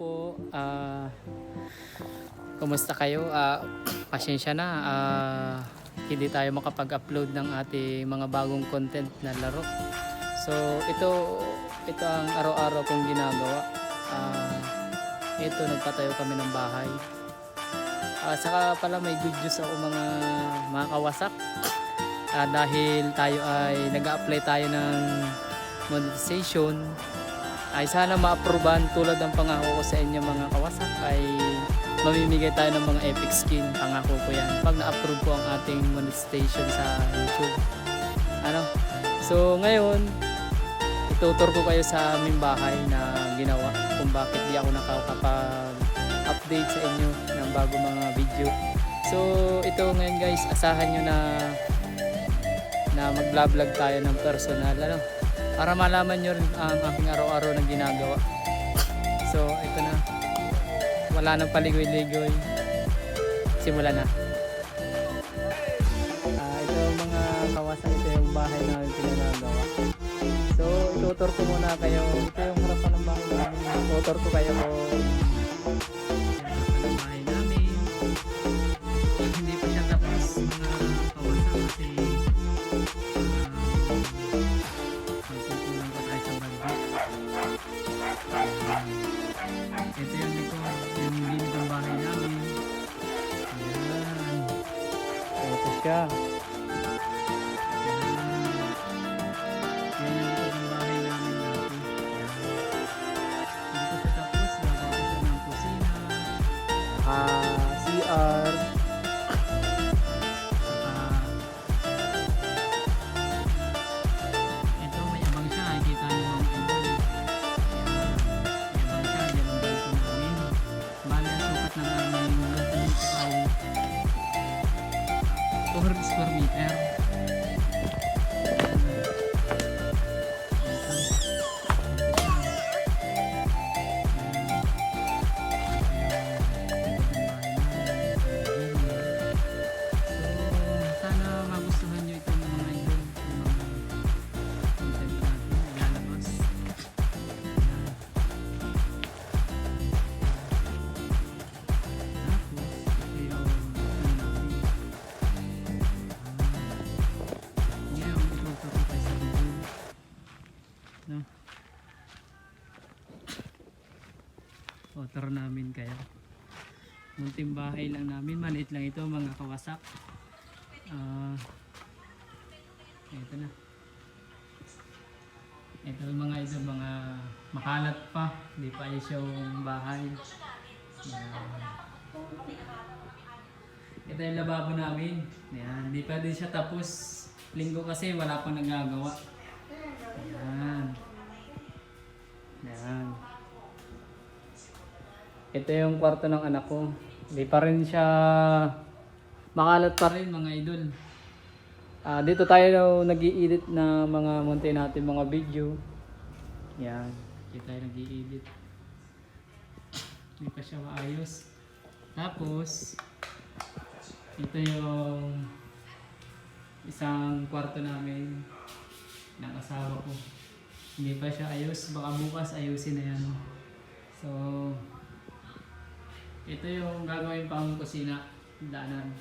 po. Kumusta kayo? Pasensya na. Hindi tayo makapag-upload ng ating mga bagong content na laro. So, ito ang araw-araw kong ginagawa. Ito, nagpatayo kami ng bahay. Saka pala may good news ako mga kawasak. Dahil tayo ay nag-a-apply tayo ng monetization, ay sana ma-approvean tulad ng pangako ko sa inyo mga kawasak, ay mamimigay tayo ng mga epic skin. Pangako ko yan pag na-approve ko ang ating monetization sa YouTube. So ngayon itutur ko kayo sa aming bahay na ginawa, kung bakit di ako nakakapag-update sa inyo ng bago mga video. So ito ngayon guys, asahan nyo na mag-vlog tayo ng personal, para malaman nyo rin ang aking araw-araw na ginagawa. So ito na, wala nang paligoy-ligoy, simulan na. Ito mga kawasan, ito yung bahay na pinagagawa. So itutur ko muna kayo, ito yung harapan ng bahay namin. Itutur ko kayo kung ng bahay namin. Hindi pa siya tapos mga kawasan, kasi ito yung likod, yung gilid ng bahay namin. Ayan. Ito siya. Ayan. Yan yung likod ng bahay namin dati. Ayan. Dito siya tapos, gagawa ko siya ng kusina, CR, ito may abang siya, nakikita nyo mga ibon. Ng aming ay 200 square meter. Sana magustuhan nyo itong mga idol, yung mga content natin ilalabas. Tara namin kayo. Munting bahay lang namin, maliit lang ito mga kawasak. Ito na. Ito mga ito, mga makalat pa, hindi pa ayos yung bahay. Ito yung lababo namin. Ayan, hindi pa din siya tapos. Linggo kasi wala pang nagagawa. Ayan. Ayan. Ito yung kwarto ng anak ko. Hindi pa rin siya, makalat pa rin mga idol. Dito tayo nag-i-edit na mga munti natin mga video. Yan, dito tayo nag-i-edit. Hindi pa siya maayos. Tapos ito yung isang kwarto namin ng asawa ko. Hindi pa siya ayos, baka bukas ayusin na yan. So ito yung gagawin pang kusina, daanan.